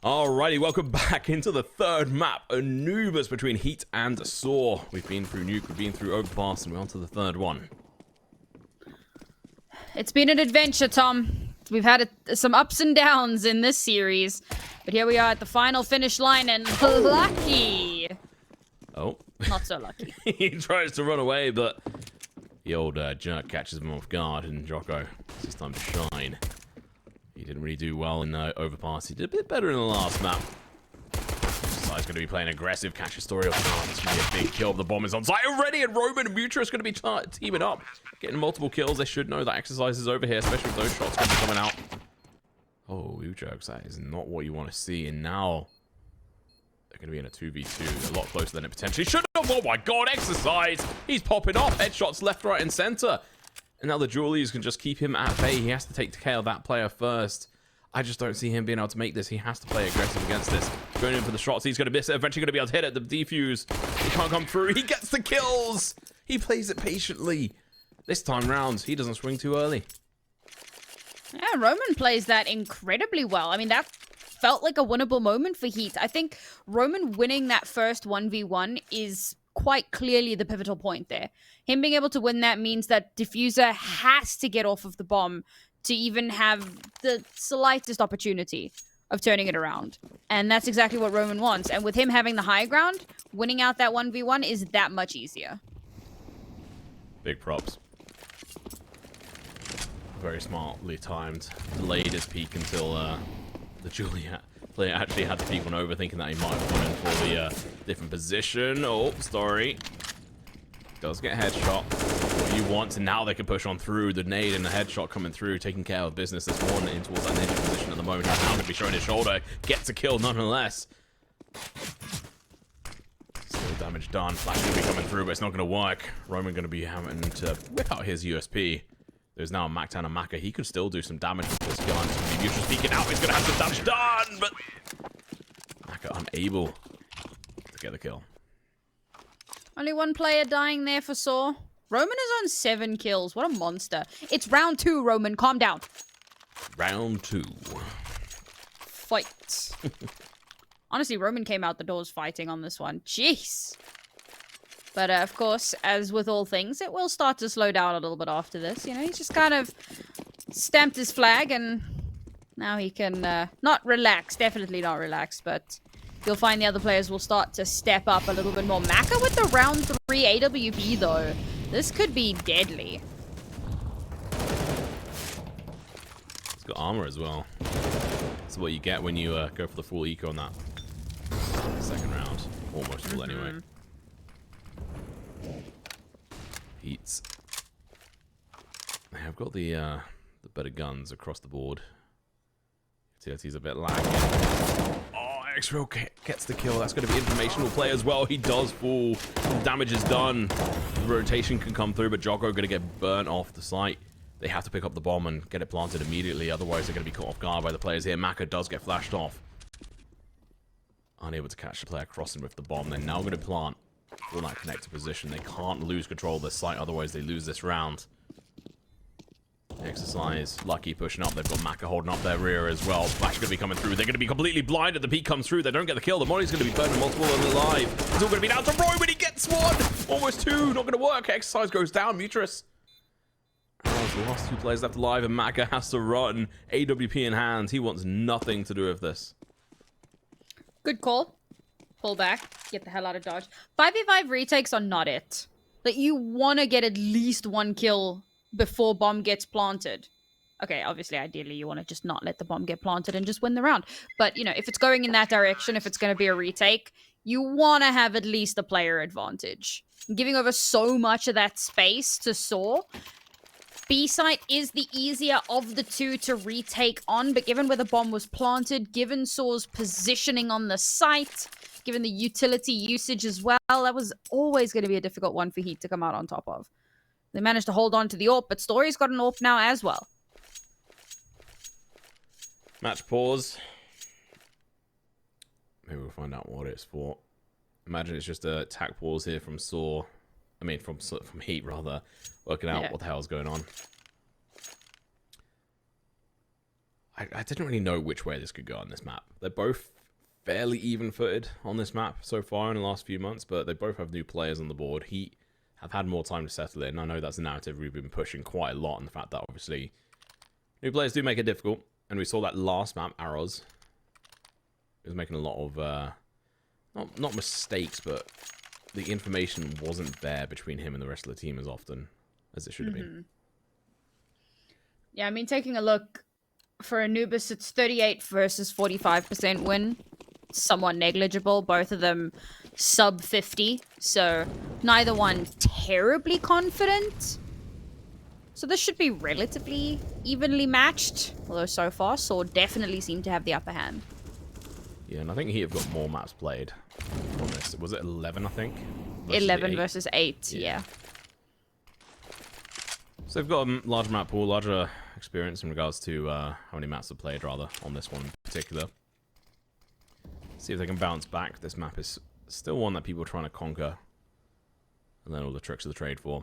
Alrighty, welcome back into the third map, Anubis between HEET and SAW. We've been through Nuke, we've been through Overpass, and we're on to the third one. It's been an adventure, Tom. We've had some ups and downs in this series, but here we are at the final finish line, and lucky! Oh. Not so lucky. He tries to run away, but the old jerk catches him off guard, and Djoko, it's his time to shine. He didn't really do well in Overpass. He did a bit better in the last map. So he's going to be playing aggressive, catch a story. It's going to be a big kill. The bomb is on site already, and Roman and Mutra is going to be teaming up. Getting multiple kills. They should know that exercise is over here, especially with those shots going to be coming out. Oh, you jokes. That is not what you want to see. And now they're going to be in a 2v2. A lot closer than it potentially should have. Oh my god, exercise. He's popping off. Headshots left, right, and center. And now the Julies can just keep him at bay. He has to take care of that player first. I just don't see him being able to make this. He has to play aggressive against this. Going in for the shots. He's going to miss it. Eventually going to be able to hit it. The defuse. He can't come through. He gets the kills. He plays it patiently. This time round, he doesn't swing too early. Yeah, Roman plays that incredibly well. I mean, that felt like a winnable moment for HEET. I think Roman winning that first 1v1 is quite clearly the pivotal point there. Him being able to win that means that Diffuser has to get off of the bomb to even have the slightest opportunity of turning it around. And that's exactly what Roman wants. And with him having the high ground, winning out that 1v1 is that much easier. Big props. Very smartly timed. Delayed his peak until the Juliet player actually had to peek one over, thinking that he might have gone in for the different position. Oh, sorry. Does get a headshot. What you want, and now they can push on through. The nade and the headshot coming through, taking care of business. There's one in towards that ninja position at the moment. He's now going to be showing his shoulder. Gets a kill nonetheless. Still damage done. Flash going to be coming through, but it's not going to work. Roman going to be having to whip out his USP. There's now a Mactan and Maka. He could still do some damage with this gun. He's just peeking out. He's going to have some damage done, but Maka unable to get the kill. Only one player dying there for SAW. Roman is on 7 kills. What a monster. It's round 2, Roman. Calm down. Round 2. Fight. Honestly, Roman came out the doors fighting on this one. Jeez. But of course, as with all things, it will start to slow down a little bit after this. You know, he's just kind of stamped his flag, and now he can not relax. Definitely not relax, but you'll find the other players will start to step up a little bit more. Maka with the round 3 AWP, though. This could be deadly. It's got armor as well. That's what you get when you go for the full eco on that second round. Almost full anyway. HEETs. They have got the better guns across the board. TLT's a bit lagging. Oh, X-Real gets the kill. That's going to be informational play as well. He does fall. The damage is done. The rotation can come through, but Djoko going to get burnt off the site. They have to pick up the bomb and get it planted immediately. Otherwise, they're going to be caught off guard by the players here. Maka does get flashed off. Unable to catch the player crossing with the bomb. They're now going to plant. Will not connect to position. They can't lose control of this site, otherwise they lose this round. Exercise, Lucky pushing up. They've got Maka holding up their rear as well. Flash going to be coming through. They're going to be completely blinded. The peak comes through. They don't get the kill. The Molly's going to be burning multiple of them alive. It's all going to be down to Roy when he gets one. Almost 2. Not going to work. Exercise goes down. Mutris. Oh, the last 2 players left alive, and Maka has to run. AWP in hand. He wants nothing to do with this. Good call. Pull back, get the hell out of dodge. 5v5 retakes are not it. Like, you want to get at least 1 kill before bomb gets planted. Okay, obviously, ideally, you want to just not let the bomb get planted and just win the round. But, you know, if it's going in that direction, if it's going to be a retake, you want to have at least a player advantage. Giving over so much of that space to SAW. B-site is the easier of the 2 to retake on, but given where the bomb was planted, given SAW's positioning on the site, given the utility usage as well, that was always going to be a difficult one for HEET to come out on top of. They managed to hold on to the AWP, but Story's got an AWP now as well. Match pause. Maybe we'll find out what it's for. Imagine it's just a tack pause here from SAW. I mean, from HEET, rather. Working out what the hell's going on. I didn't really know which way this could go on this map. They're both fairly even-footed on this map so far in the last few months, but they both have new players on the board. HEET have had more time to settle in. I know that's a narrative we've been pushing quite a lot, and the fact that obviously new players do make it difficult, and we saw that last map, Arroz. He was making a lot of, not mistakes, but the information wasn't there between him and the rest of the team as often as it should have been. Yeah, I mean, taking a look, for Anubis, it's 38 versus 45% win. Somewhat negligible. Both of them sub 50. So neither one terribly confident. So this should be relatively evenly matched. Although so far, Sword definitely seem to have the upper hand. Yeah, and I think he have got more maps played on this. Was it 11, I think? 11 versus 8, yeah. So they've got a larger map pool, larger experience in regards to how many maps they've played, rather, on this one in particular. See if they can bounce back. This map is still one that people are trying to conquer. And then all the tricks of the trade for.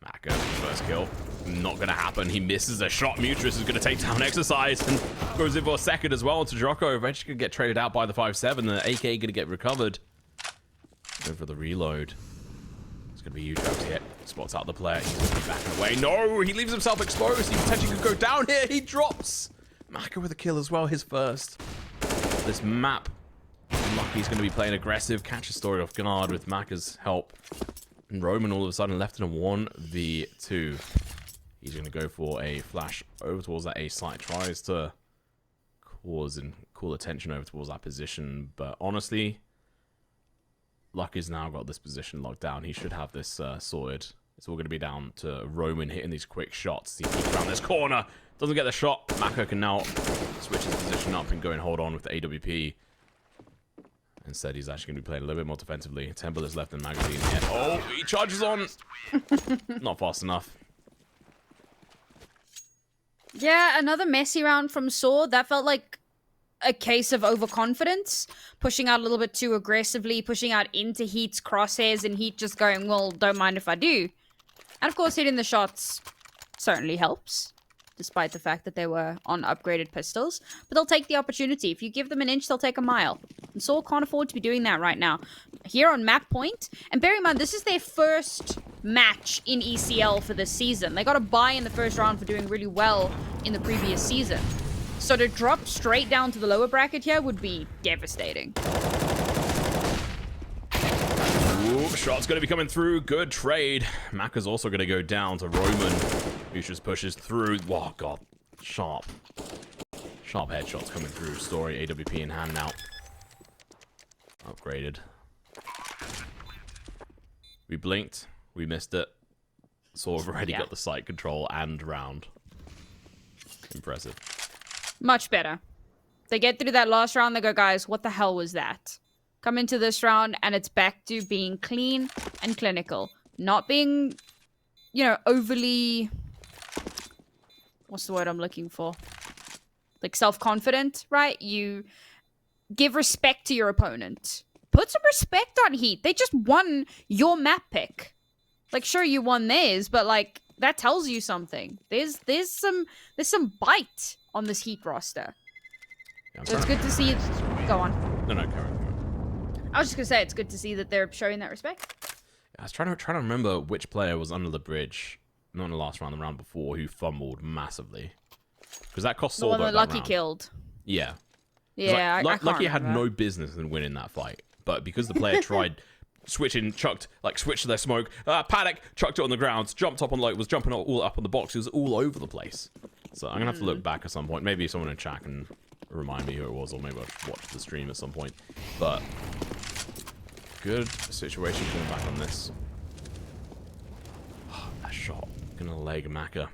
Maka, first kill. Not going to happen. He misses a shot. Mutrus is going to take down Exercise and goes in for a second as well to Joko. Eventually going to get traded out by the 5-7. The AK going to get recovered. Going for the reload. It's going to be huge out here. Spots out the player. He's going to be backing away. No, he leaves himself exposed. He potentially could go down here. He drops. Maka with a kill as well, his first. This map. Lucky's going to be playing aggressive. Catch a story off guard with Maka's help. And Roman all of a sudden left in a 1v2. He's going to go for a flash over towards that A site. Tries to cause and call attention over towards that position. But honestly, Lucky's now got this position locked down. He should have this sorted. It's all going to be down to Roman hitting these quick shots. He keeps around this corner. Doesn't get the shot. Maka can now switch his position up and go and hold on with the AWP. Instead, he's actually going to be playing a little bit more defensively. 10 bullets left in the magazine. Yeah. Oh, he charges on. Not fast enough. Yeah, another messy round from Sword. That felt like a case of overconfidence. Pushing out a little bit too aggressively. Pushing out into HEET's crosshairs. And HEET just going, well, don't mind if I do. And of course, hitting the shots certainly helps. Despite the fact that they were on upgraded pistols. But they'll take the opportunity. If you give them an inch, they'll take a mile. And Saul can't afford to be doing that right now. Here on map point. And bear in mind, this is their first match in ECL for this season. They got a bye in the first round for doing really well in the previous season. So to drop straight down to the lower bracket here would be devastating. Ooh, shot's going to be coming through. Good trade. Maka's also going to go down to Roman. Who just pushes through. Oh, God. Sharp. Sharp headshots coming through. Story, AWP in hand now. Upgraded. We blinked. We missed it. So we've already got the site control and round. Impressive. Much better. They get through that last round, they go, guys, what the hell was that? Come into this round, and it's back to being clean and clinical. Not being, you know, overly... What's the word I'm looking for? Like, self-confident, right? You give respect to your opponent. Put some respect on HEET. They just won your map pick. Like, sure, you won theirs, but, like, that tells you something. There's some bite on this HEET roster. Yeah, so it's good to see... Go on. No, Karen. I was just gonna say, it's good to see that they're showing that respect. I was trying to remember which player was under the bridge, not in the last round, the round before, who fumbled massively. Because that cost Saul the one that Lucky killed. Yeah. Yeah, I can't Lucky had no business in winning that fight. But because the player tried switching, switched their smoke, Paddock chucked it on the ground, jumped up on, was jumping all up on the box. It was all over the place. So I'm going to have to look back at some point. Maybe someone in chat can remind me who it was, or maybe I'll watch the stream at some point. But good situation coming back on this. That shot. Gonna leg Maka.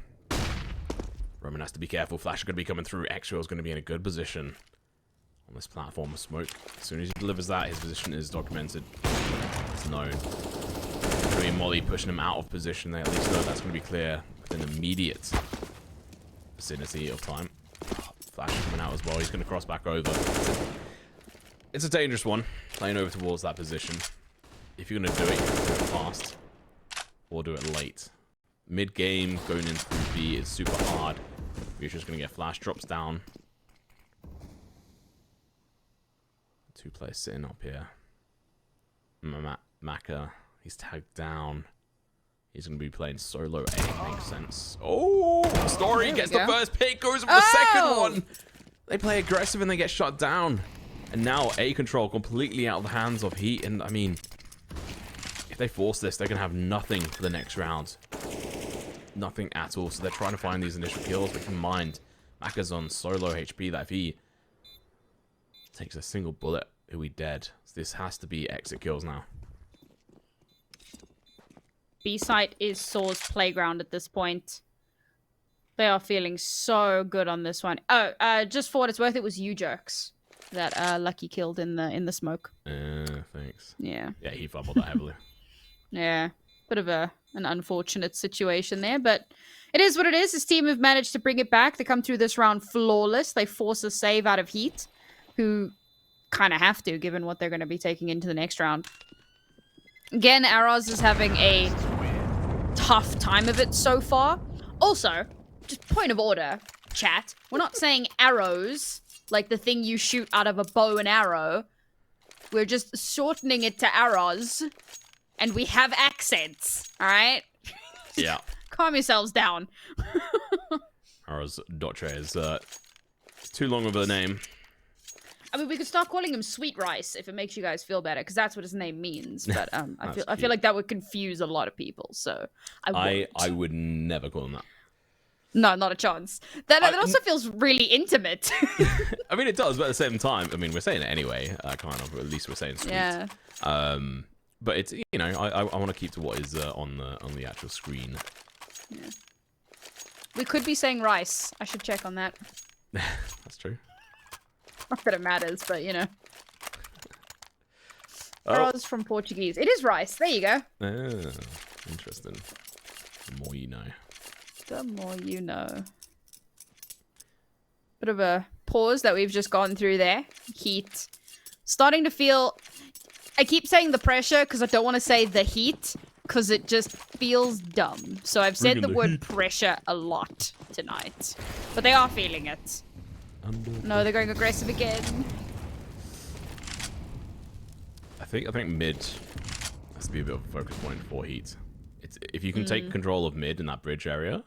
Roman has to be careful. Flash is going to be coming through. Extra is going to be in a good position on this platform of smoke. As soon as he delivers that, his position is documented. It's known. Going to be Molly pushing him out of position. They at least know that's going to be clear within immediate vicinity of time. Flash coming out as well. He's going to cross back over. It's a dangerous one, playing over towards that position. If you're going to do it, you have to do it fast. Or do it late. Mid-game, going in through B is super hard. Future's gonna get flash, drops down. 2 players sitting up here. Maka, he's tagged down. He's going to be playing solo A, makes sense. Oh, Story gets the first pick, goes for the second one. They play aggressive and they get shut down. And now A control completely out of the hands of Heat. And I mean, if they force this, they're going to have nothing for the next round. Nothing at all. So they're trying to find these initial kills. But keep in mind, Maka's on solo HP that if he takes a single bullet, he'll be dead. So this has to be exit kills now. B site is SAW's playground at this point. They are feeling so good on this one. Oh, just for what it's worth, it was ESL that Lucky killed in the smoke. Thanks. Yeah. Yeah, he fumbled that heavily. Yeah, bit of an unfortunate situation there, but it is what it is. His team have managed to bring it back. They come through this round flawless. They force a save out of Heat, who kind of have to, given what they're going to be taking into the next round. Again, Arroz is having a tough time of it so far. Also, just point of order, chat. We're not saying arrows, like the thing you shoot out of a bow and arrow. We're just shortening it to Arroz. And we have accents, alright? Yeah. Calm yourselves down. HEETDjoko is too long of a name. I mean, we could start calling him Sweet Rice if it makes you guys feel better, because that's what his name means. But I feel like that would confuse a lot of people, so I would never call him that. No, not a chance. That also feels really intimate. I mean, it does, but at the same time, I mean, we're saying it anyway, kind of. Or at least we're saying sweet. Yeah. But it's, you know, I want to keep to what is on the actual screen. Yeah. We could be saying rice. I should check on that. That's true. Not that it matters, but you know. Arroz from Portuguese. It is rice. There you go. Oh, interesting. The more you know. The more you know. Bit of a pause that we've just gone through there. Heat. Starting to feel... I keep saying the pressure because I don't want to say the heat because it just feels dumb. So I've said the word pressure a lot tonight. But they are feeling it. No, they're going aggressive again. I think mid has to be a bit of a focus point for Heat. It's if you can take control of mid in that bridge area.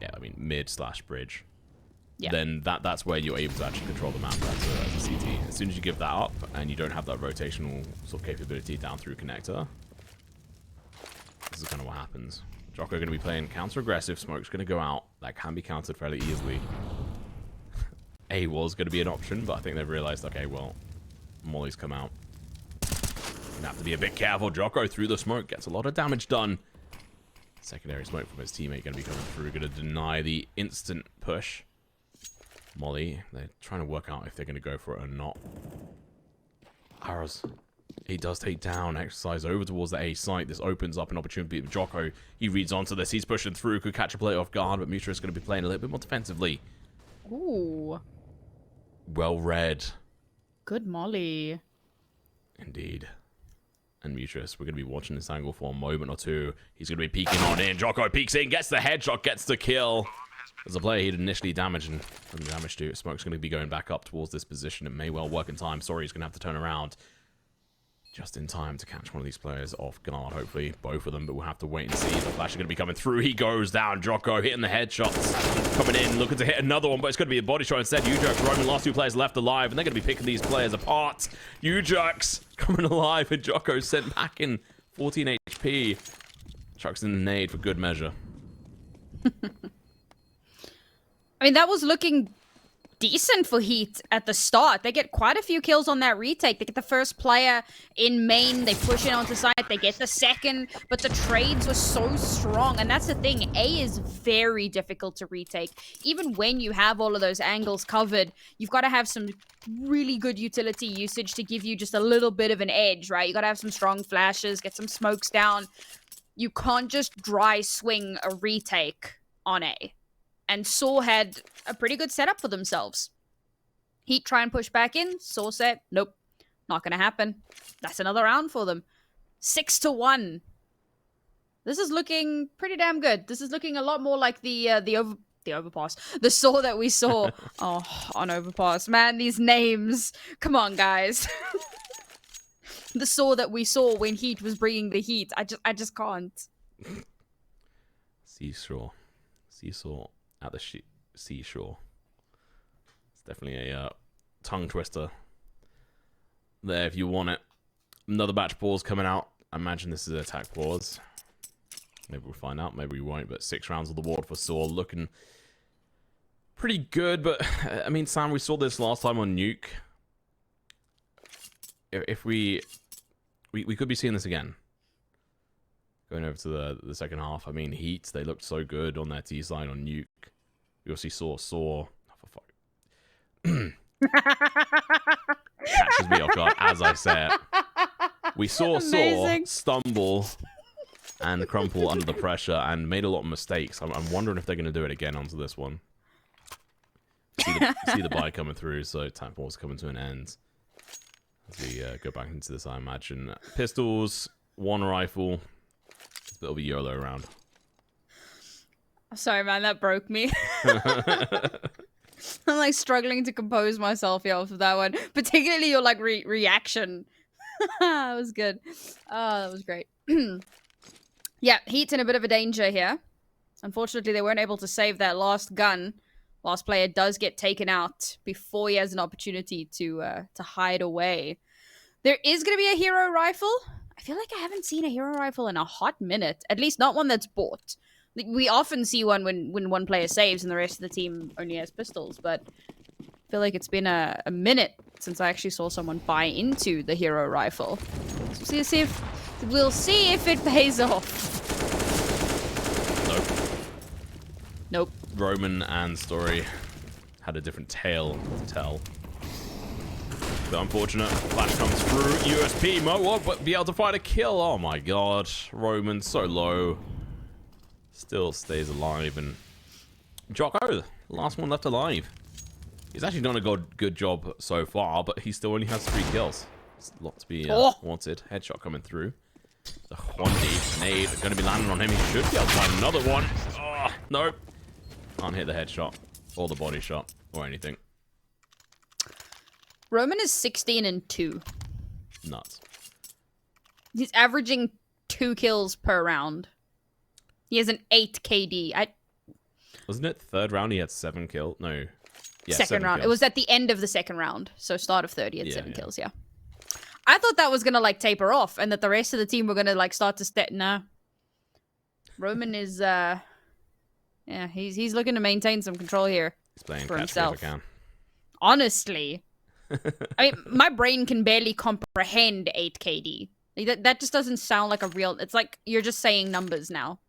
Yeah, I mean mid/bridge. Yeah. Then that's where you're able to actually control the map as a CT. As soon as you give that up and you don't have that rotational sort of capability down through connector, this is kind of what happens. Djoko going to be playing counter-aggressive. Smoke's going to go out. That can be countered fairly easily. A was going to be an option, but I think they've realized, okay, well, Molly's come out. Gonna have to be a bit careful. Djoko through the smoke gets a lot of damage done. Secondary smoke from his teammate going to be coming through. Going to deny the instant push. Molly, they're trying to work out if they're going to go for it or not. Arroz, he does take down Exercise over towards the A site. This opens up an opportunity for Djoko. He reads onto this. He's pushing through. Could catch a player off guard, but Mutra is going to be playing a little bit more defensively. Ooh. Well read. Good Molly. Indeed. And Mutrus, we're going to be watching this angle for a moment or two. He's going to be peeking on in. Djoko peeks in, gets the headshot, gets the kill. As a player, he'd initially damaged and done damage to. Smoke's going to be going back up towards this position. It may well work in time. Sorry, he's going to have to turn around just in time to catch one of these players off guard. Hopefully, both of them, but we'll have to wait and see. The flash is going to be coming through. He goes down. Djoko hitting the headshots. Coming in, looking to hit another one, but it's going to be a body shot instead. ESL roaming, last 2 players left alive, and they're going to be picking these players apart. ESL coming alive, and Djoko sent back in 14 HP. Chucks in the nade for good measure. I mean, that was looking decent for Heat at the start. They get quite a few kills on that retake. They get the first player in main. They push it onto site. They get the second. But the trades were so strong. And that's the thing. A is very difficult to retake. Even when you have all of those angles covered, you've got to have some really good utility usage to give you just a little bit of an edge, right? You got to have some strong flashes, get some smokes down. You can't just dry swing a retake on A. And SAW had a pretty good setup for themselves. Heat try and push back in. SAW said, nope, not going to happen. That's another round for them. 6-1. This is looking pretty damn good. This is looking a lot more like the the overpass. The SAW that we saw on overpass. Man, these names. Come on, guys. The SAW that we saw when Heat was bringing the heat. I just can't. Seashore at the seashore. It's definitely a tongue twister there if you want it. Another batch pause coming out. I imagine this is an attack pause. Maybe we'll find out, maybe we won't, but 6 rounds of the ward for SAW looking pretty good. But I mean, Sam, we saw this last time on Nuke. If we could be seeing this again. Going over to the second half. I mean, Heat, they looked so good on their T side on Nuke. We also saw SAW. Oh, for fuck. Catches me off guard as I say it. We saw SAW stumble and crumple under the pressure and made a lot of mistakes. I'm wondering if they're going to do it again onto this one. See the buy coming through, so time pause coming to an end. As we go back into this, I imagine. Pistols, 1 rifle. It's a bit of a YOLO round. Sorry, man, that broke me. I'm like struggling to compose myself here after that one. Particularly your like reaction. That was good. Oh, that was great. Yeah, Heat's in a bit of a danger here. Unfortunately, they weren't able to save that last gun. Last player does get taken out before he has an opportunity to hide away. There is going to be a hero rifle. I feel like I haven't seen a hero rifle in a hot minute. At least not one that's bought. We often see one when one player saves and the rest of the team only has pistols, but I feel like it's been a minute since I actually saw someone buy into the hero rifle. So we'll see if it pays off. Nope. Roman and Story had a different tale to tell. But unfortunate. Flash comes through. USP. Mo won't be able to find a kill. Oh my god. Roman so low. Still stays alive. And Djoko, last one left alive. He's actually done a good job so far, but he still only has 3 kills. It's a lot to be wanted. Headshot coming through. The 1D nade going to be landing on him. He should be able to find another one. Oh, nope. Can't hit the headshot or the body shot or anything. Roman is 16-2. Nuts. He's averaging 2 kills per round. He has an 8 KD. Wasn't it third round he had 7 kills? No. Yeah, second round. Kills. It was at the end of the second round. So start of 30 at 7 kills, yeah. I thought that was going to like taper off and that the rest of the team were going to like start to step. Nah. Roman is yeah, he's looking to maintain some control here. He's playing for catch himself. If I can. Honestly. I mean, my brain can barely comprehend 8 KD. Like, that just doesn't sound like a real... It's like you're just saying numbers now.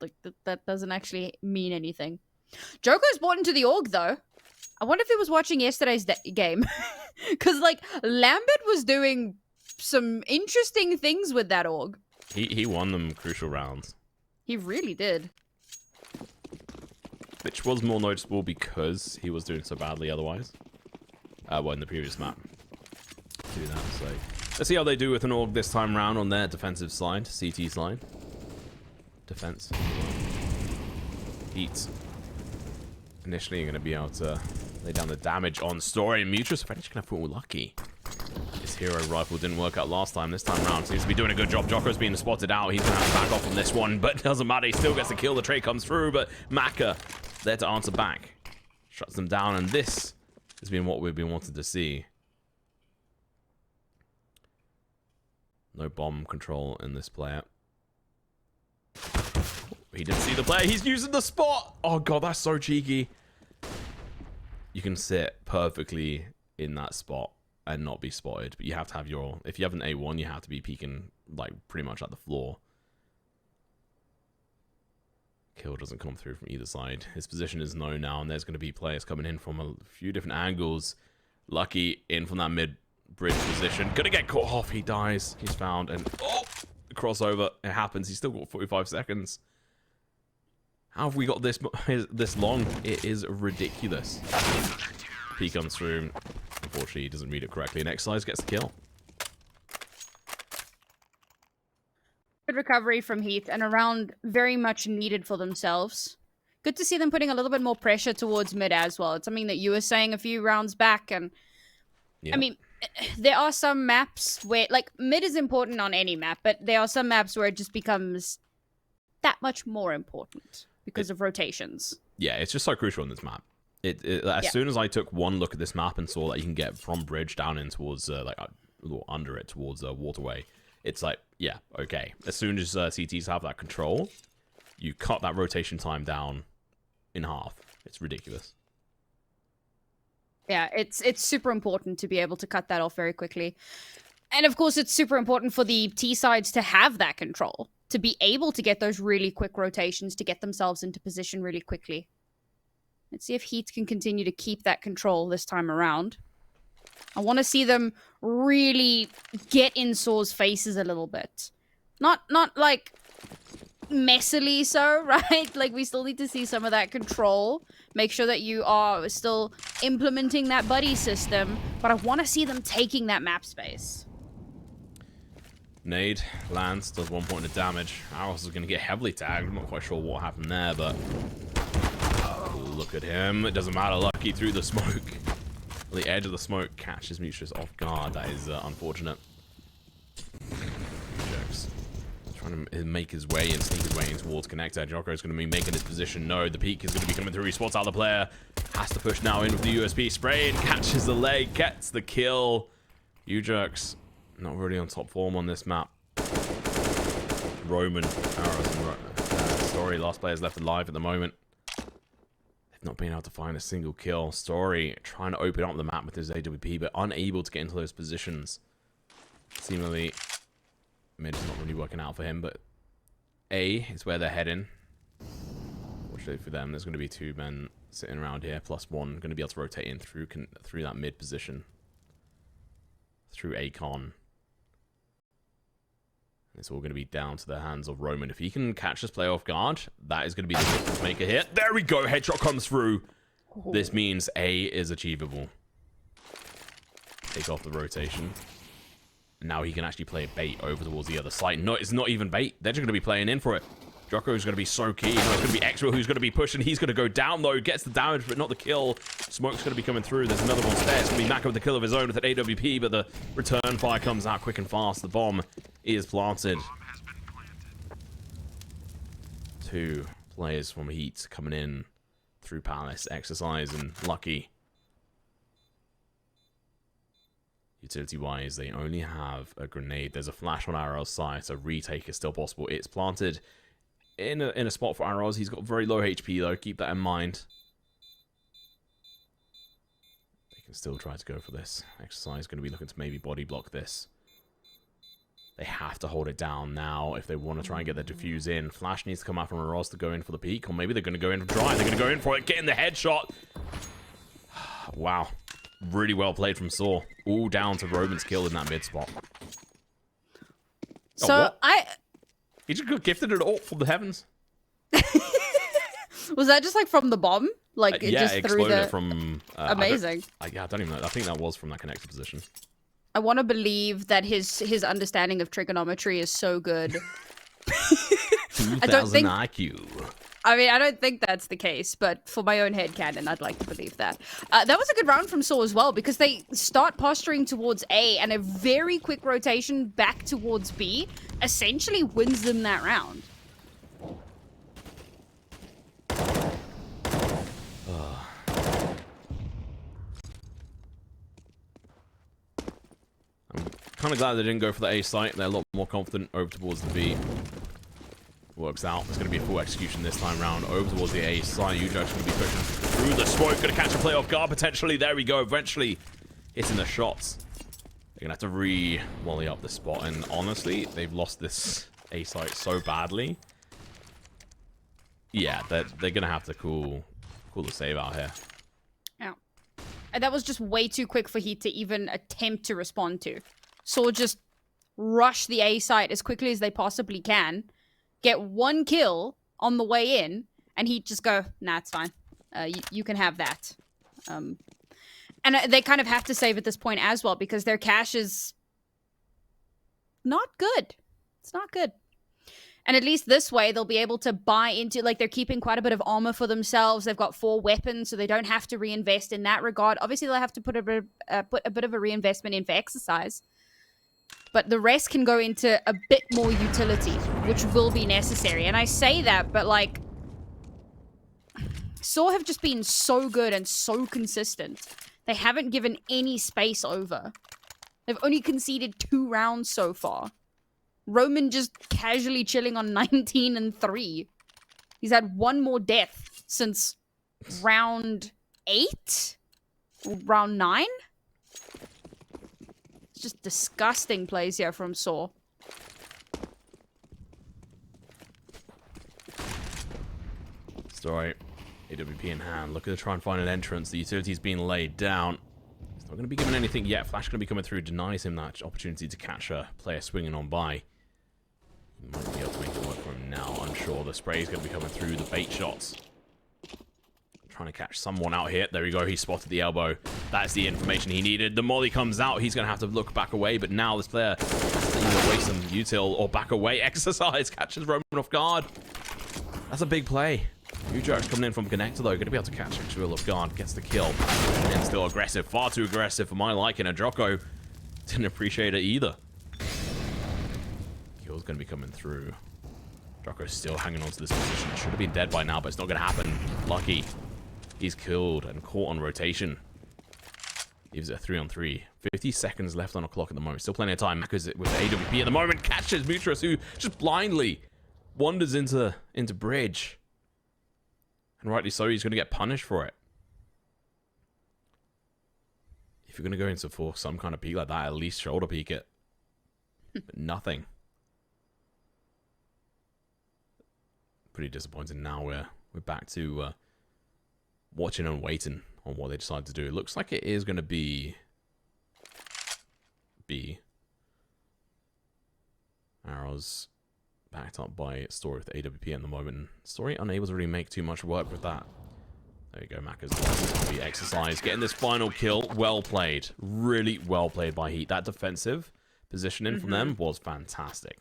Like, that doesn't actually mean anything. Joko's bought into the org, though. I wonder if he was watching yesterday's game. Because, like, Lambert was doing some interesting things with that org. He won them crucial rounds. He really did. Which was more noticeable because he was doing so badly otherwise. Well, in the previous map. Do that, so... Let's see how they do with an org this time round on their defensive side. CT side. Defense. Heat. Initially, you're going to be able to lay down the damage on Story and Mutrus. If I just going to feel lucky. His hero rifle didn't work out last time. This time round seems to be doing a good job. Joko's being spotted out. He's going to have to back off on this one, but it doesn't matter. He still gets the kill. The trade comes through, but Maka there to answer back. Shuts them down, and this has been what we've been wanting to see. No bomb control in this player. He didn't see the player. He's using the spot. Oh, God, that's so cheeky. You can sit perfectly in that spot and not be spotted. But you have to have your... If you have an A1, you have to be peeking, like, pretty much at the floor. Kill doesn't come through from either side. His position is known now, and there's going to be players coming in from a few different angles. Lucky in from that mid-bridge position. Gonna get caught off. He dies. He's found, and... Oh! The crossover. It happens. He's still got 45 seconds. How have we got this long? It is ridiculous. P comes through. Unfortunately, he doesn't read it correctly, and Exercise gets the kill. Good recovery from Heath, and a round very much needed for themselves. Good to see them putting a little bit more pressure towards mid as well. It's something that you were saying a few rounds back, and Yeah. I mean, there are some maps where, like, mid is important on any map, but there are some maps where it just becomes that much more important because of rotations. Yeah, it's just so crucial in this map. As soon as I took one look at this map and saw that you can get from bridge down in towards, under it towards waterway, it's like, yeah, okay. As soon as CTs have that control, you cut that rotation time down in half. It's ridiculous. Yeah, it's super important to be able to cut that off very quickly. And of course, it's super important for the T sides to have that control, to be able to get those really quick rotations, to get themselves into position really quickly. Let's see if Heat can continue to keep that control this time around. I want to see them really get in SAW's faces a little bit. Not like messily so, right? Like, we still need to see some of that control. Make sure that you are still implementing that buddy system, but I want to see them taking that map space. Nade lands, does 1 point of damage. Arrows is going to get heavily tagged. I'm not quite sure what happened there, but look at him. It doesn't matter. Lucky through the smoke. The edge of the smoke catches Mucius off guard. That is unfortunate. Jokes. Trying to make his way and sneak his way in towards connector. Joko is going to be making his position. No, the peak is going to be coming through. He spots out the player. Has to push now in with the USP spray and catches the leg. Gets the kill. U-Jerks not really on top form on this map. Roman, Arrows, and Story, last players left alive at the moment. They've not been able to find a single kill. Story trying to open up the map with his AWP, but unable to get into those positions. Seemingly, mid is not really working out for him, but A is where they're heading. Fortunately for them, there's going to be 2 men sitting around here, plus 1 going to be able to rotate in through that mid position. Through Acon. It's all going to be down to the hands of Roman. If he can catch this player off guard, that is going to be the difference maker here. There we go. Headshot comes through. This means A is achievable. Take off the rotation. Now he can actually play bait over towards the other side. No, it's not even bait. They're just going to be playing in for it. Joko is going to be so key. No, it's going to be Extra who's going to be pushing. He's going to go down, though. Gets the damage, but not the kill. Smoke's going to be coming through. There's another one spare. It's going to be Maka with the kill of his own with an AWP, but the return fire comes out quick and fast. The bomb is planted. 2 players from Heat coming in through Palace. Exercise and Lucky. Utility-wise, they only have a grenade. There's a flash on Arrow's side, so retake is still possible. It's planted in a spot for Arrows. He's got very low HP, though. Keep that in mind. They can still try to go for this. Exercise going to be looking to maybe body block this. They have to hold it down now if they want to try and get their defuse in. Flash needs to come out from Arrows to go in for the peak, or maybe they're going to go in for dry. They're going to go in for it, getting the headshot. Wow. Really well played from SAW. All down to Roman's kill in that mid spot. So He just got gifted it all from the heavens. Was that just like from the bomb? Like it yeah, just threw exploded the... it from... Amazing. I don't even know. I think that was from that connected position. I want to believe that his understanding of trigonometry is so good. 2000 IQ. I mean, I don't think that's the case, but for my own headcanon, I'd like to believe that. That was a good round from SAW as well, because they start posturing towards A, and a very quick rotation back towards B essentially wins them that round. I'm kind of glad they didn't go for the A site. They're a lot more confident over towards the B. Works out. There's going to be a full execution this time round over towards the A side. U-Jerk's going to be pushing through the smoke. Going to catch a play off guard potentially. There we go. Eventually hitting the shots. They're going to have to re-volley up this spot. And honestly, they've lost this A site so badly. Yeah, they're going to have to cool the save out here. Yeah. And that was just way too quick for Heat to even attempt to respond to. SAW just rush the A site as quickly as they possibly can. Get 1 kill on the way in, and Heat just go, nah, it's fine. You can have that. And they kind of have to save at this point as well, because their cash is not good. It's not good. And at least this way, they'll be able to buy into, like, they're keeping quite a bit of armor for themselves. They've got 4 weapons, so they don't have to reinvest in that regard. Obviously, they'll have to put a bit of a reinvestment in for exercise. But the rest can go into a bit more utility, which will be necessary. And I say that, but, like, SAW have just been so good and so consistent. They haven't given any space over. They've only conceded 2 rounds so far. Roman just casually chilling on 19 and 3. He's had 1 more death since round 8? Or round 9? It's just disgusting plays here from SAW. Story. AWP in hand. Looking to try and find an entrance. The utility's been laid down. He's not going to be given anything yet. Flash going to be coming through. Denies him that opportunity to catch a player swinging on by. He might be able to make it work for him now. Unsure. The spray is going to be coming through. The bait shots. Trying to catch someone out here. There we go. He spotted the elbow. That's the information he needed. The molly comes out. He's going to have to look back away. But now this player has to either waste some util or back away. Exercise catches Roman off guard. That's a big play. HEETDjoko coming in from connector though. Going to be able to catch Exreal off guard. Gets the kill. And then still aggressive. Far too aggressive for my liking. And Joko didn't appreciate it either. Kill's going to be coming through. Joko's still hanging on to this position. Should have been dead by now, but it's not going to happen. Lucky. He's killed and caught on rotation. Leaves it a 3-on-3. 50 seconds left on the clock at the moment. Still plenty of time. Macca's with the AWP at the moment. Catches Mutras, who just blindly wanders into bridge. And rightly so, he's going to get punished for it. If you're going to go into for some kind of peek like that, at least shoulder peek it. But nothing. Pretty disappointing now. We're back to watching and waiting on what they decide to do. It looks like it is going to be B. Arrows backed up by Story with AWP at the moment. Story unable to really make too much work with that. There you go, Macca's going to be exercised. Getting this final kill. Well played. Really well played by Heat. That defensive positioning from them was fantastic.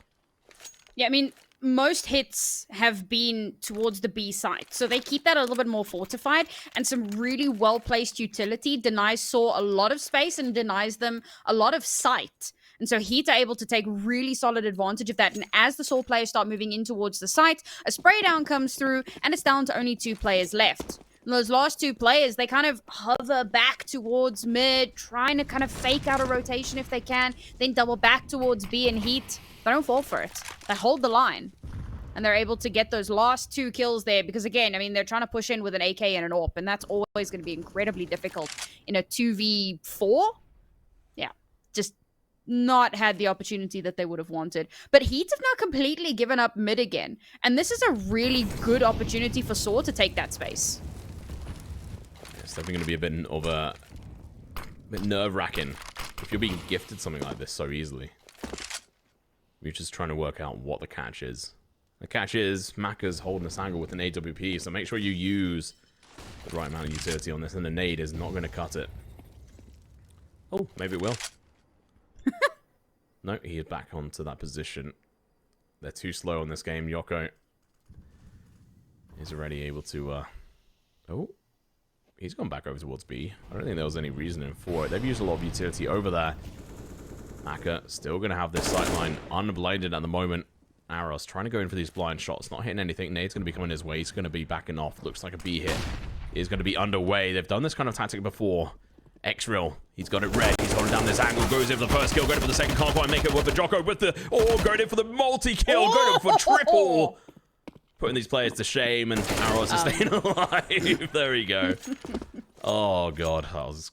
Yeah, I mean, most hits have been towards the B side, so they keep that a little bit more fortified, and some really well-placed utility denies SAW a lot of space and denies them a lot of sight. And so Heat are able to take really solid advantage of that, and as the SAW players start moving in towards the site, a spray down comes through, and it's down to only 2 players left. And those last 2 players, they kind of hover back towards mid, trying to kind of fake out a rotation if they can, then double back towards B, and Heat, they don't fall for it. They hold the line. And they're able to get those last 2 kills there. Because again, I mean, they're trying to push in with an AK and an AWP. And that's always going to be incredibly difficult in a 2v4. Yeah. Just not had the opportunity that they would have wanted. But Heat have now completely given up mid again. And this is a really good opportunity for SAW to take that space. It's definitely going to be a bit of a bit nerve-wracking if you're being gifted something like this so easily. We're just trying to work out what the catch is. The catch is Macca's holding this angle with an AWP, so make sure you use the right amount of utility on this, and the nade is not going to cut it. Oh, maybe it will. No, he is back onto that position. They're too slow on this game. Joko is already able to... Oh, he's gone back over towards B. I don't think there was any reasoning for it. They've used a lot of utility over there. Macca still going to have this sightline unblinded at the moment. Arrows trying to go in for these blind shots, not hitting anything. Nade's going to be coming his way. He's going to be backing off. Looks like a B hit is going to be underway. They've done this kind of tactic before. Exreal, he's got it red. He's holding down this angle. Goes in for the first kill. Going in for the second. Can't quite make it with the Joko with the... Oh, going in for the multi-kill. Going in for triple. Putting these players to shame, and Arrows is staying alive. There we go. Oh, God. That was...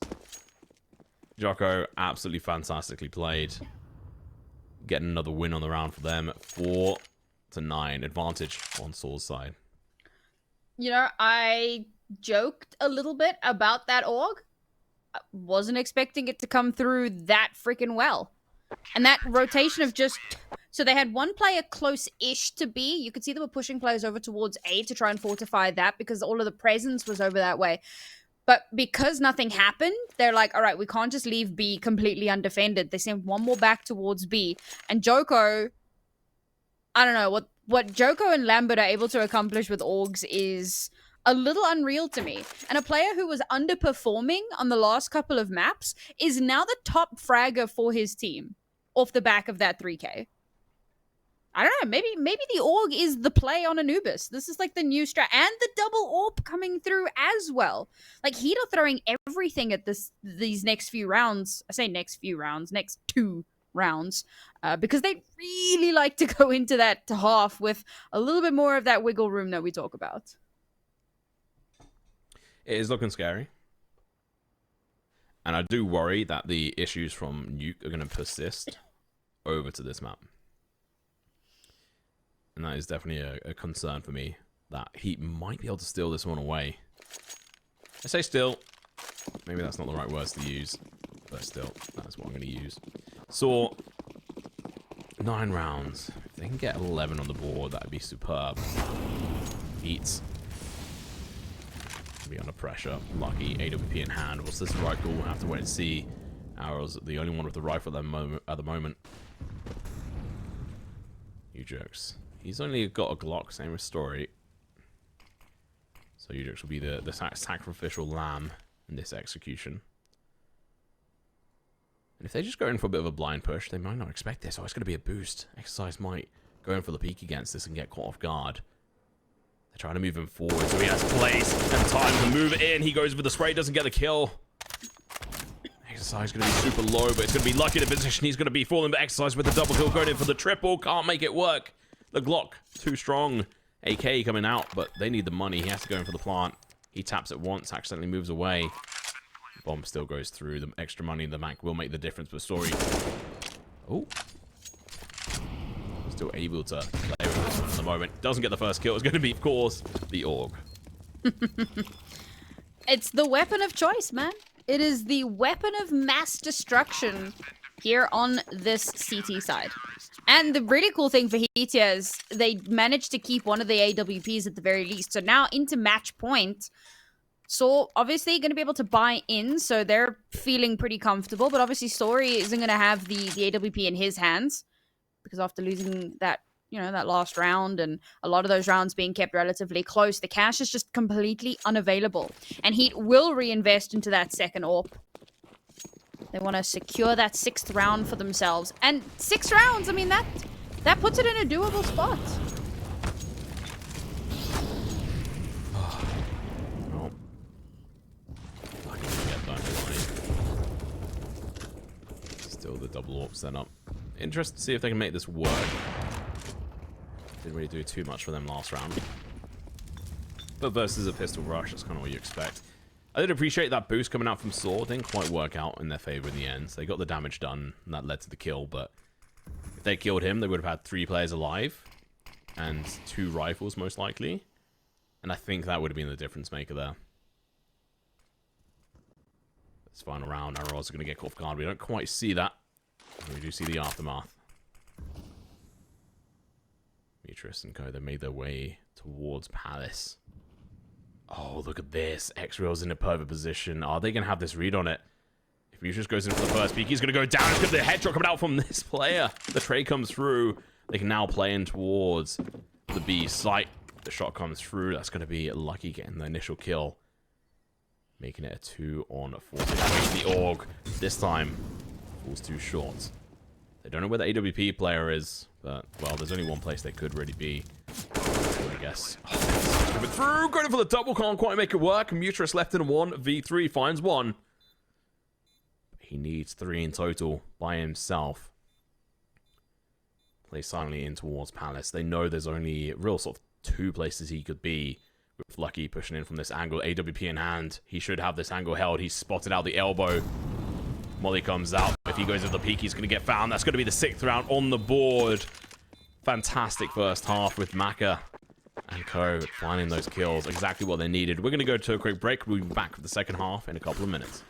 Joko absolutely fantastically played. Getting another win on the round for them. 4-9 advantage on SAW's side. You know, I joked a little bit about that org. I wasn't expecting it to come through that freaking well. And that rotation of just... So they had one player close-ish to B. You could see they were pushing players over towards A to try and fortify that because all of the presence was over that way. But because nothing happened, they're like, all right, we can't just leave B completely undefended. They sent one more back towards B. And Joko, I don't know what Joko and Lambert are able to accomplish with Orgs is a little unreal to me. And a player who was underperforming on the last couple of maps is now the top fragger for his team off the back of that 3K. I don't know. Maybe the Org is the play on Anubis. This is like the new strat, and the double AWP coming through as well. Like HEET are throwing everything at these next few rounds. I say next few rounds, next 2 rounds, because they really like to go into that half with a little bit more of that wiggle room that we talk about. It is looking scary. And I do worry that the issues from Nuke are going to persist over to this map. And that is definitely a concern for me, that HEET might be able to steal this one away. I say still. Maybe that's not the right words to use. But still, that's what I'm going to use. SAW, 9 rounds. If they can get 11 on the board, that would be superb. HEET be under pressure. Lucky AWP in hand. What's this rifle? We'll have to wait and see. Arrows, the only one with the rifle at the moment. You jokes. He's only got a Glock, same as Story. So you jokes will be the sacrificial lamb in this execution. And if they just go in for a bit of a blind push, they might not expect this. Oh, it's going to be a boost. Exercise might go in for the peek against this and get caught off guard. They're trying to move him forward, so he has place and time to move it in. He goes with the spray, doesn't get the kill. Exercise going to be super low, but it's going to be Lucky in the position. He's going to be falling, but Exercise with the double kill, going in for the triple. Can't make it work. The Glock, too strong. AK coming out, but they need the money. He has to go in for the plant. He taps it once, accidentally moves away. Bomb still goes through. The extra money in the bank will make the difference, but Story... Oh. Still able to play with this one at the moment. Doesn't get the first kill. It's going to be, of course, the Org. It's the weapon of choice, man. It is the weapon of mass destruction here on this CT side. And the really cool thing for HEET is they managed to keep one of the AWPs at the very least. So now into match point, SAW obviously going to be able to buy in, so they're feeling pretty comfortable. But obviously Story isn't going to have the AWP in his hands, because after losing that, you know, that last round and a lot of those rounds being kept relatively close, the cash is just completely unavailable. And HEET will reinvest into that second AWP. They want to secure that 6th round for themselves. And 6 rounds, I mean, that puts it in a doable spot. Well, I can get that line. Still the double AWP set up. Interested to see if they can make this work. Didn't really do too much for them last round. But versus a pistol rush, that's kind of what you expect. I did appreciate that boost coming out from SAW. Didn't quite work out in their favor in the end. So they got the damage done, and that led to the kill. But if they killed him, they would have had 3 players alive and 2 rifles, most likely. And I think that would have been the difference maker there. This final round, Arrows are going to get caught off guard. We don't quite see that. We do see the aftermath. Beatrice and Co, they made their way towards Palace. Oh, look at this. X-Real's in a perfect position. Are they going to have this read on it? If Beatrice goes in for the first peek, he's going to go down. It's going to be the headshot coming out from this player. The trade comes through. They can now play in towards the B site. The shot comes through. That's going to be Lucky getting the initial kill. Making it a 2-on-4. The Org this time falls too short. They don't know where the AWP player is, but, well, there's only one place they could really be. I guess. Oh, coming through, going for the double, can't quite make it work. Mutrus left in 1v3, finds 1. He needs 3 in total by himself. Plays silently in towards Palace. They know there's only real sort of 2 places he could be. With Lucky pushing in from this angle, AWP in hand. He should have this angle held. He's spotted out the elbow. Molly comes out. If he goes with the peek, he's going to get found. That's going to be the 6th round on the board. Fantastic first half with Maka and Co finding those kills. Exactly what they needed. We're going to go to a quick break. We'll be back for the second half in a couple of minutes.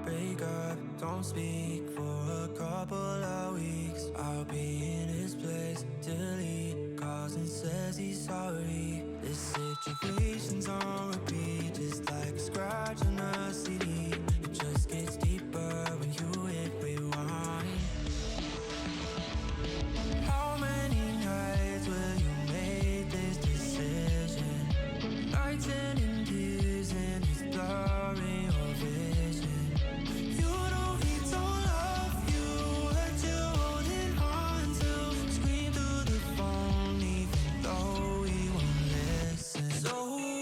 break up, don't speak for a couple of weeks. I'll be in his place till he calls and says he's sorry. This situation's on repeat, just like a scratch on a CD. It just gets deeper when you hit rewind. How many nights will you make this decision? Nights ending tears and it's blurring your vision. You know he don't love you, hurt you holding on to. Scream through the phone even though he won't listen. So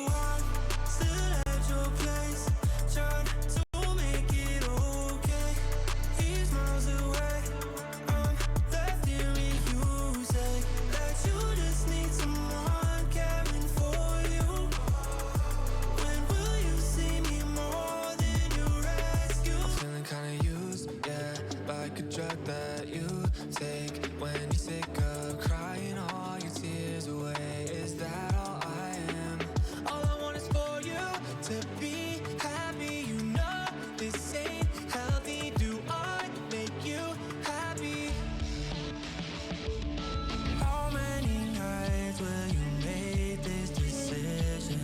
I'm still at your place, trying to make it okay. He's miles away, I'm left hearing you say that you just need someone caring for you. When will you see me more than you rescue? I'm feeling kinda used, yeah, like a drug that you take when you're sick of crying all your tears away. Is that all I am? All I want is for you to be happy. You know this ain't healthy. Do I make you happy? How many nights will you make this decision?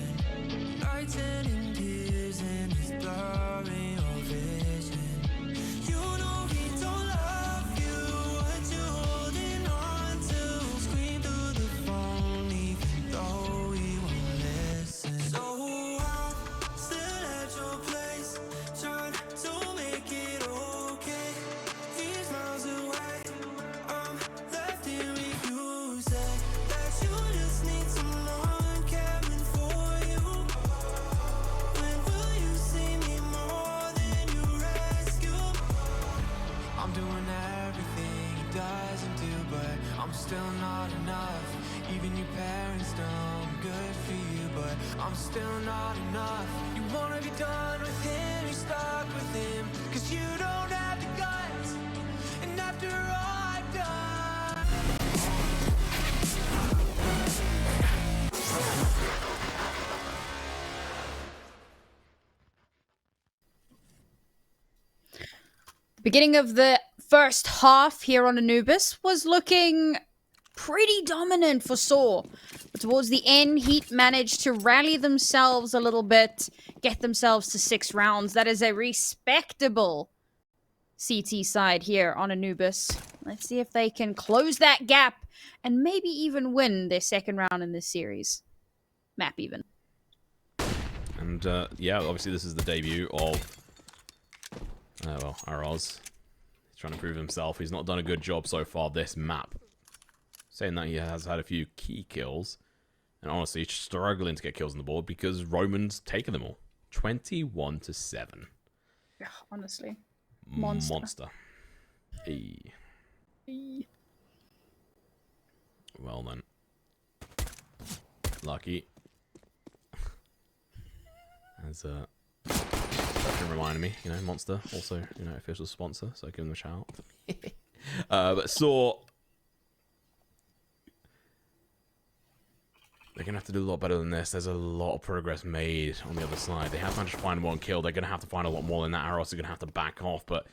Nights ending tears and it's blurring your vision. You know he don't love you, what you holding on to. Scream through the phone even though he won't listen. So I'm still at your place, trying to make it okay. He's miles away, I'm left hearing you say that you just need someone caring for you. When will you see me more than you rescue? I'm doing everything he doesn't do, but I'm still not enough. Even your parents know I'm good for you, but I'm still not enough. You wanna be done with him, you're stuck with him, 'cause you don't have the guts. And after all I've done, Beginning of the first half here on Anubis was looking pretty dominant for SAW. But towards the end, Heat managed to rally themselves a little bit, get themselves to 6 rounds. That is a respectable CT side here on Anubis. Let's see if they can close that gap and maybe even win their second round in this series. Map even. And yeah, obviously this is the debut of Arroz. He's trying to prove himself. He's not done a good job so far this map. Saying that, he has had a few key kills, and honestly struggling to get kills on the board because Roman's taken them all. 21-7. Yeah, honestly. Monster. Hey. Well then. Lucky. As reminded me, you know, Monster, also, you know, official sponsor, so give them a shout. But SAW, they're going to have to do a lot better than this. There's a lot of progress made on the other side. They have managed to find 1 kill. They're going to have to find a lot more than that. Arrows are going to have to back off, but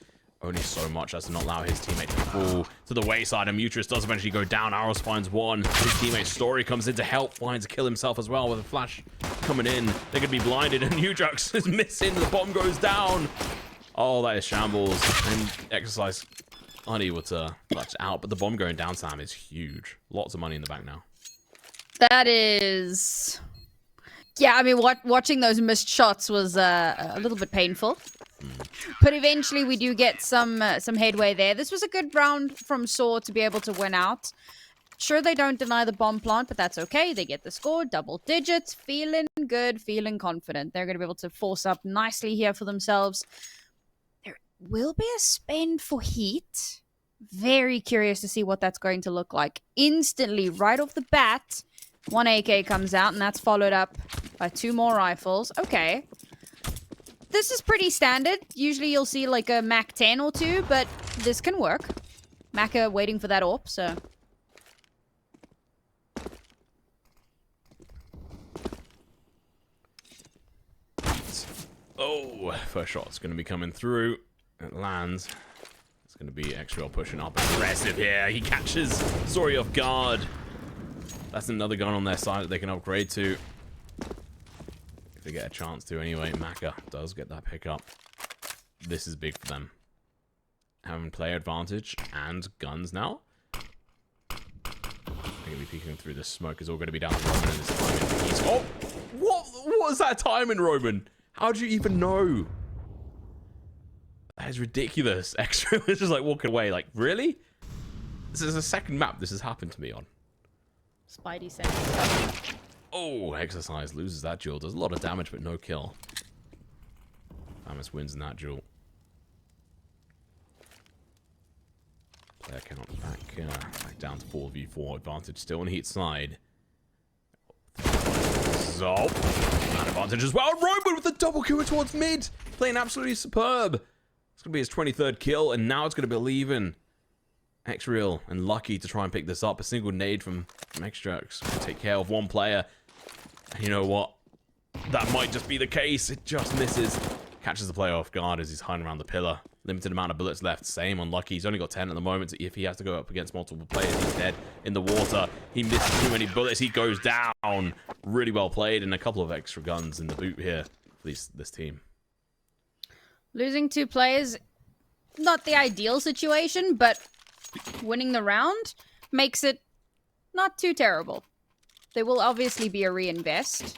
only so much as to not allow his teammate to fall to the wayside. And Mutrus does eventually go down. Arrows finds 1. His teammate Story comes in to help, finds a kill himself as well with a flash coming in. They're going to be blinded, and HEETDjoko is missing. The bomb goes down. Oh, that is shambles. And Exercise unable to clutch out, but the bomb going down, Sam, is huge. Lots of money in the bank now. That is... Yeah, I mean, watching those missed shots was a little bit painful. But eventually we do get some headway there. This was a good round from SAW to be able to win out. Sure, they don't deny the bomb plant, but that's okay. They get the score, double digits, feeling good, feeling confident. They're going to be able to force up nicely here for themselves. There will be a spend for Heat. Very curious to see what that's going to look like. Instantly, right off the bat, 1 AK comes out, and that's followed up by 2 more rifles. Okay. This is pretty standard. Usually you'll see like a Mac 10 or 2, but this can work. Macca waiting for that AWP, so... Oh, first shot's going to be coming through. It lands. It's going to be XRL pushing up aggressive here. He catches Story off guard. That's another gun on their side that they can upgrade to. If they get a chance to anyway. Maka does get that pickup. This is big for them. Having player advantage and guns now. They're going to be peeking through the smoke. Is all going to be down to Roman and this time. He's... Oh! What was that timing, Roman? How do you even know? That is ridiculous. Extra is just like walking away. Like, really? This is the second map this has happened to me on. Spidey sense. Oh, Exercise loses that duel. Does a lot of damage, but no kill. Famus wins in that duel. Player count back down to 4v4 advantage still on Heat side. So, man advantage as well. Roman with the double kill towards mid. Playing absolutely superb. It's going to be his 23rd kill, and now it's going to be leaving X-Real and Lucky to try and pick this up. A single nade from X-Jerks will take care of one player. And you know what? That might just be the case. It just misses. Catches the player off guard as he's hiding around the pillar. Limited amount of bullets left. Same on Lucky. He's only got 10 at the moment. If he has to go up against multiple players, he's dead in the water. He misses too many bullets. He goes down. Really well played, and a couple of extra guns in the boot here for this team. Losing 2 players, not the ideal situation, but winning the round makes it not too terrible. There will obviously be a reinvest,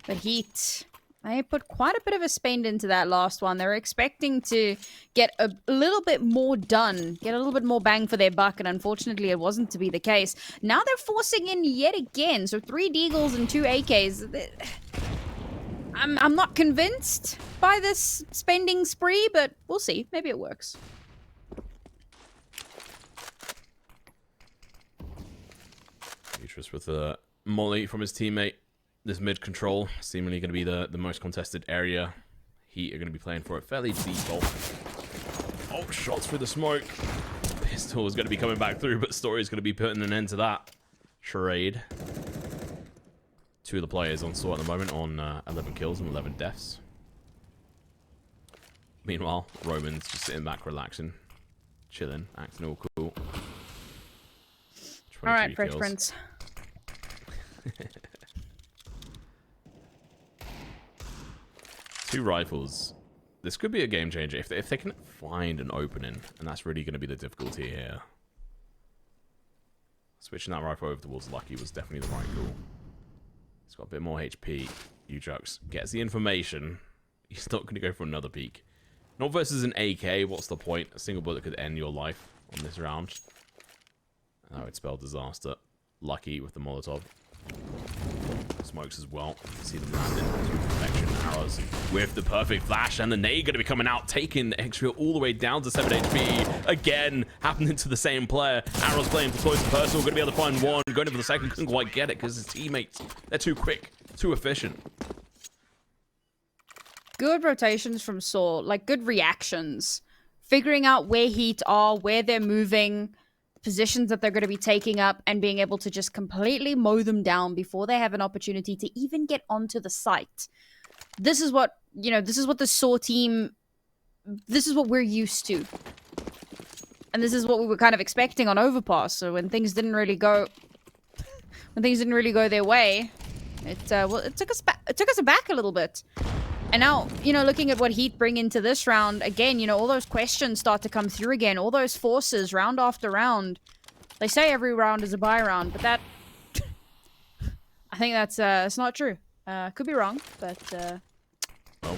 but Heat... They put quite a bit of a spend into that last one. They were expecting to get a little bit more done, get a little bit more bang for their buck, and unfortunately it wasn't to be the case. Now they're forcing in yet again. So 3 Deagles and 2 AKs. I'm not convinced by this spending spree, but we'll see. Maybe it works. Beatrice with a molly from his teammate. This mid control, seemingly going to be the most contested area. Heat are going to be playing for it fairly deep. Oh, shots through the smoke. Pistol is going to be coming back through, but Story is going to be putting an end to that charade. 2 of the players on SAW at the moment on 11 kills and 11 deaths. Meanwhile, Roman's just sitting back, relaxing, chilling, acting all cool. All right, Fresh Prince. 2 rifles. This could be a game changer if they can find an opening, and that's really going to be the difficulty here. Switching that rifle over towards Lucky was definitely the right call. He's got a bit more HP. HEETDjoko gets the information. He's not going to go for another peek. Not versus an AK. What's the point? A single bullet could end your life on this round. That would spell disaster. Lucky with the Molotov. Smokes as well. See them landing. Perfection arrows with the perfect flash, and the nade going to be coming out, taking X-Real all the way down to 7 HP. Again, happening to the same player. Arrows playing for close and personal. Going to be able to find one. Going in for the second. Couldn't quite get it because his teammates, they're too quick, too efficient. Good rotations from SAW, like good reactions. Figuring out where Heat are, where they're moving, positions that they're going to be taking up, and being able to just completely mow them down before they have an opportunity to even get onto the site. This is what, this is what the SAW team, this is what we're used to. And this is what we were kind of expecting on Overpass. So when things didn't really go, their way, it took us aback a little bit. And now, looking at what Heat bring into this round, again, all those questions start to come through again. All those forces, round after round. They say every round is a buy round, but that... I think that's it's not true. Could be wrong, but, well,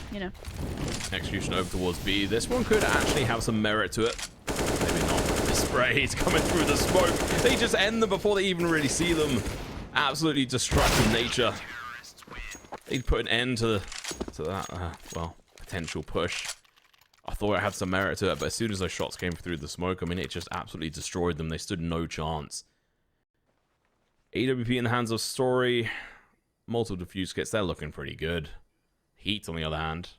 Execution over towards B. This one could actually have some merit to it. Maybe not. The sprays coming through the smoke. They just end them before they even really see them. Absolutely destructive nature. They'd put an end to that, potential push. I thought it had some merit to it, but as soon as those shots came through the smoke, it just absolutely destroyed them. They stood no chance. AWP in the hands of Story. Multiple defuse kits, they're looking pretty good. Heat, on the other hand.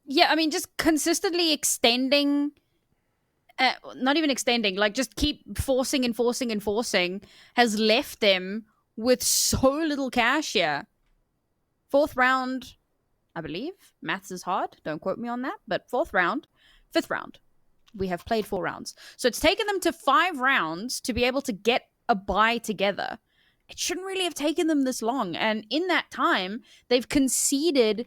Yeah, just consistently extending... not even extending, just keep forcing and forcing and forcing has left them with so little cash here. 4th round, I believe. Maths is hard. Don't quote me on that. But 4th round, 5th round. We have played 4 rounds. So it's taken them to 5 rounds to be able to get a bye together. It shouldn't really have taken them this long. And in that time, they've conceded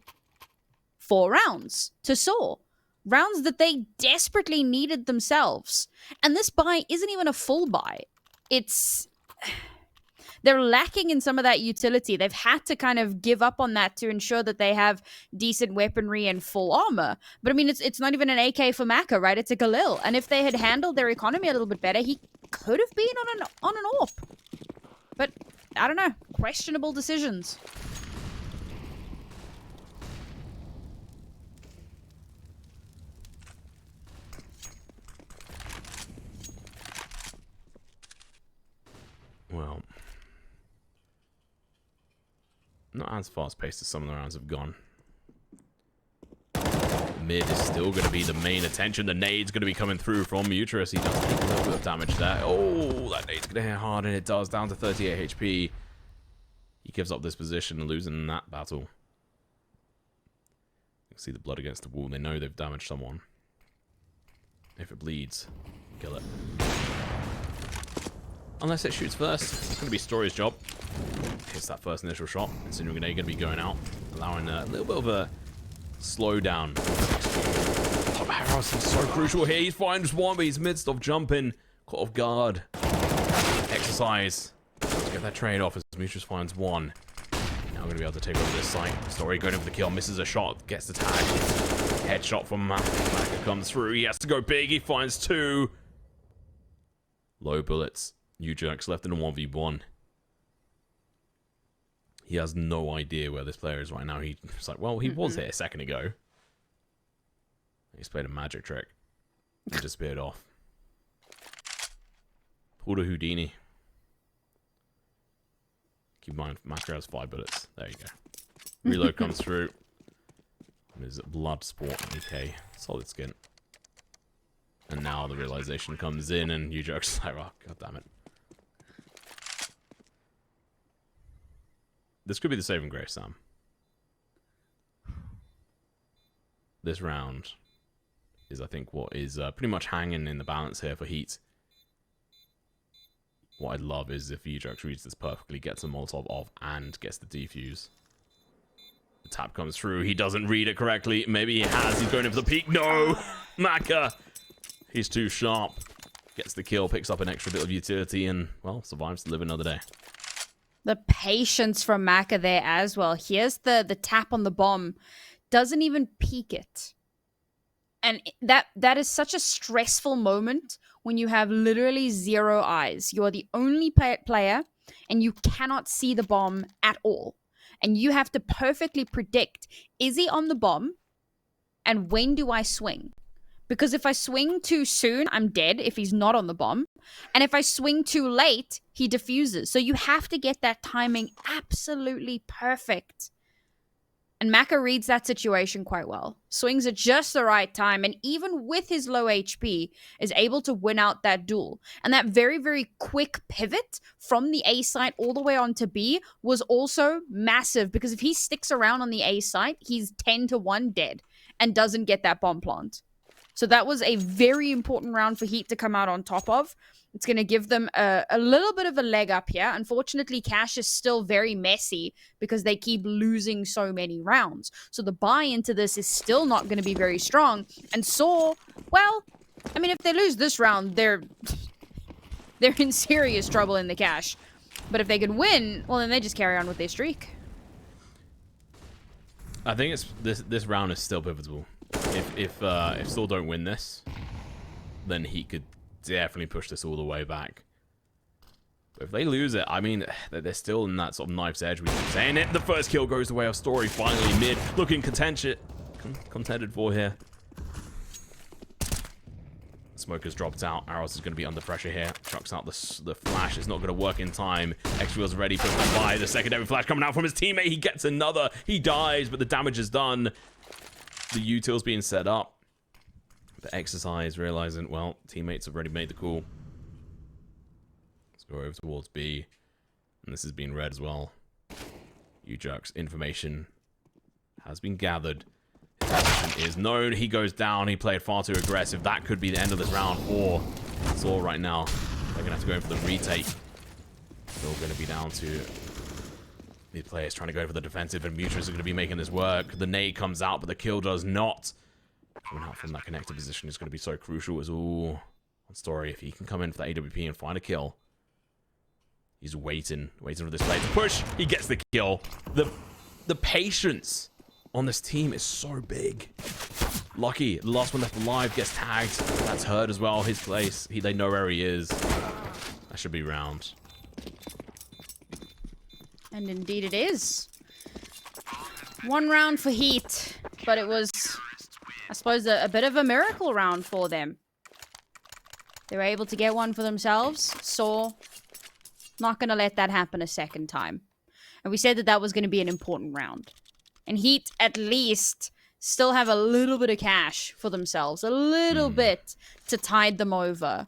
4 rounds to SAW. Rounds that they desperately needed themselves. And this bye isn't even a full bye. It's... They're lacking in some of that utility. They've had to kind of give up on that to ensure that they have decent weaponry and full armor. But I mean, it's not even an AK for Maka, right? It's a Galil. And if they had handled their economy a little bit better, he could have been on an AWP. But I don't know. Questionable decisions. Well, not as fast-paced as some of the rounds have gone. Mid is still going to be the main attention. The nade's going to be coming through from Uterus. He does take a little bit of damage there. Oh, that nade's going to hit hard, and it does, down to 38 HP. He gives up this position and losing that battle. You can see the blood against the wall. They know they've damaged someone. If it bleeds, kill it. Unless it shoots first, it's going to be Story's job. Hits that first initial shot. Incendiary Grenade going to be going out, allowing a little bit of a slowdown. Top Harris is so crucial here. He finds one, but he's midst of jumping. Caught off guard. Exercise. Let's get that trade off as Demetrius finds one. Now we're going to be able to take over this site. Story going in for the kill. Misses a shot. Gets the tag. Headshot from Maka. Maka comes through. He has to go big. He finds 2. Low bullets. HEETDjoko left in a 1v1. He has no idea where this player is right now. He's like, well, he was here a second ago. He's played a magic trick. He disappeared off. Pulled a Houdini. Keep in mind, Maka has 5 bullets. There you go. Reload comes through. There's blood sport AK. Solid skin. And now the realization comes in, and HEETDjoko's like, oh, god damn it. This could be the saving grace, Sam. This round is, I think, what is pretty much hanging in the balance here for Heat. What I'd love is if HEETDjoko reads this perfectly, gets a Molotov off, and gets the defuse. The tap comes through. He doesn't read it correctly. Maybe he has. He's going in for the peek. No! Maka! He's too sharp. Gets the kill, picks up an extra bit of utility, and, well, survives to live another day. The patience from Maka there as well. Here's the tap on the bomb. Doesn't even peek it. And that is such a stressful moment when you have literally 0 eyes. You are the only player, and you cannot see the bomb at all. And you have to perfectly predict, is he on the bomb? And when do I swing? Because if I swing too soon, I'm dead if he's not on the bomb. And if I swing too late, he defuses. So you have to get that timing absolutely perfect. And Maka reads that situation quite well. Swings at just the right time, and even with his low HP, is able to win out that duel. And that very, very quick pivot from the A site all the way on to B was also massive, because if he sticks around on the A site, he's 10-1 dead and doesn't get that bomb plant. So that was a very important round for Heat to come out on top of. It's going to give them a little bit of a leg up here. Unfortunately, Cash is still very messy because they keep losing so many rounds. So the buy into this is still not going to be very strong. And SAW, well, I mean, if they lose this round, they're in serious trouble in the Cash. But if they can win, well, then they just carry on with their streak. I think it's this round is still pivotal. If SAW don't win this, then Heat could definitely push this all the way back. But if they lose it, I mean, they're still in that sort of knife's edge. We keep saying it. The first kill goes the way of Story. Finally, mid looking contended for here. Smoker's dropped out. Arrows is going to be under pressure here. Chucks out the flash. It's not going to work in time. X-Wheel's ready for the buy. The secondary flash coming out from his teammate. He gets another. He dies, but the damage is done. The util's being set up. The exercise realizing, well, teammates have already made the call. Let's go over towards B. And this is being read as well. HEETDjoko's information has been gathered. His position is known. He goes down. He played far too aggressive. That could be the end of this round for SAW right now. They're going to have to go in for the retake. Still going to be down to the players trying to go for the defensive, and Mutrus is going to be making this work. The nade comes out, but the kill does not. Coming out from that connector position is going to be so crucial. As all on Story, if he can come in for the AWP and find a kill. He's waiting for this play to push. He gets the kill. The patience on this team is so big. Lucky, the last one left alive gets tagged. That's Hurt as well. His place. They know where he is. That should be round. And indeed it is. 1 round for HEET, but it was, I suppose, a bit of a miracle round for them. They were able to get one for themselves. SAW not going to let that happen a second time. And we said that that was going to be an important round. And HEET, at least, still have a little bit of cash for themselves. A little bit to tide them over.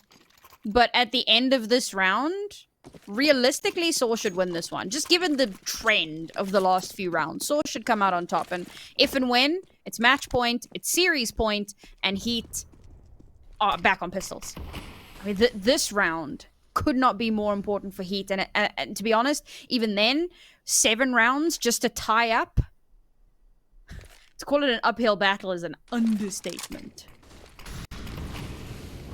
But at the end of this round, realistically, SAW should win this one. Just given the trend of the last few rounds, SAW should come out on top. And if and when, it's match point, it's series point, and HEET are back on pistols. I mean, this round could not be more important for HEET. And to be honest, even then, 7 rounds just to tie up. To call it an uphill battle is an understatement.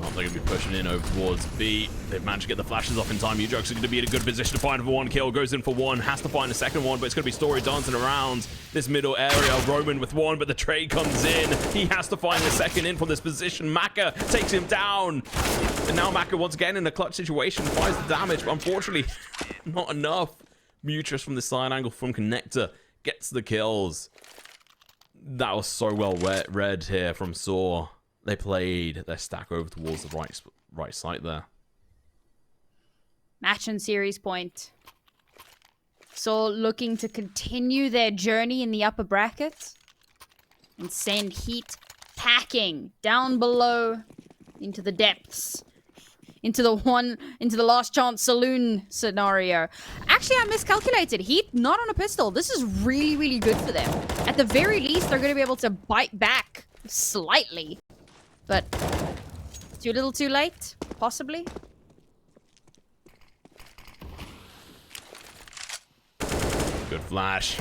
Oh, they're going to be pushing in over towards B. They've managed to get the flashes off in time. ESL are going to be in a good position to find for 1 kill. Goes in for 1. Has to find a second one, but it's going to be Story dancing around this middle area. Roman with 1, but the trade comes in. He has to find a second in from this position. Maka takes him down. And now Maka, once again, in a clutch situation, finds the damage, but unfortunately, not enough. Mutrus from the side angle from Connector gets the kills. That was so well read here from SAW. They played their stack over towards the right side there. Match and series point. SAW looking to continue their journey in the upper bracket and send HEET packing down below into the depths. Into the last chance saloon scenario. Actually, I miscalculated. HEET not on a pistol. This is really, really good for them. At the very least, they're going to be able to bite back slightly. But too little too late, possibly. Good flash.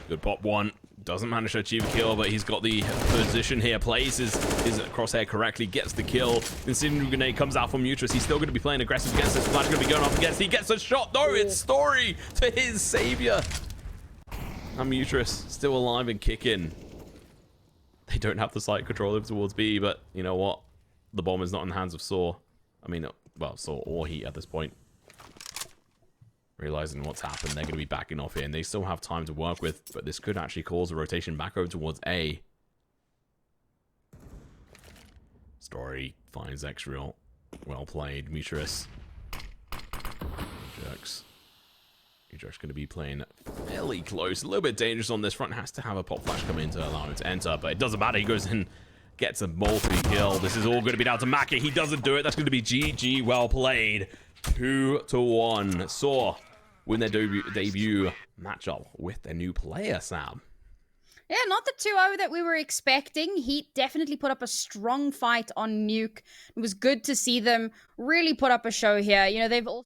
Good pop 1. Doesn't manage to achieve a kill, but he's got the position here. Plays his crosshair correctly, gets the kill. Incendiary grenade comes out from Mutrus. He's still going to be playing aggressive against this. Flash going to be going up against. He gets a shot. No, it's Story to his savior. And Mutrus still alive and kicking. They don't have the site control over towards B, but you know what? The bomb is not in the hands of SAW. I mean, well, SAW or HEET at this point. Realizing what's happened, they're going to be backing off here, and they still have time to work with, but this could actually cause a rotation back over towards A. Story finds X-Real. Well played, Mutrus. ESL's going to be playing fairly close. A little bit dangerous on this front. Has to have a pop flash come in to allow him to enter, but it doesn't matter. He goes in, gets a multi-kill. This is all going to be down to Maka. He doesn't do it. That's going to be GG. Well played. 2-1. SAW win their debut matchup with their new player, Sam. Yeah, not the 2-0 that we were expecting. HEET definitely put up a strong fight on Nuke. It was good to see them really put up a show here. You know, they've all...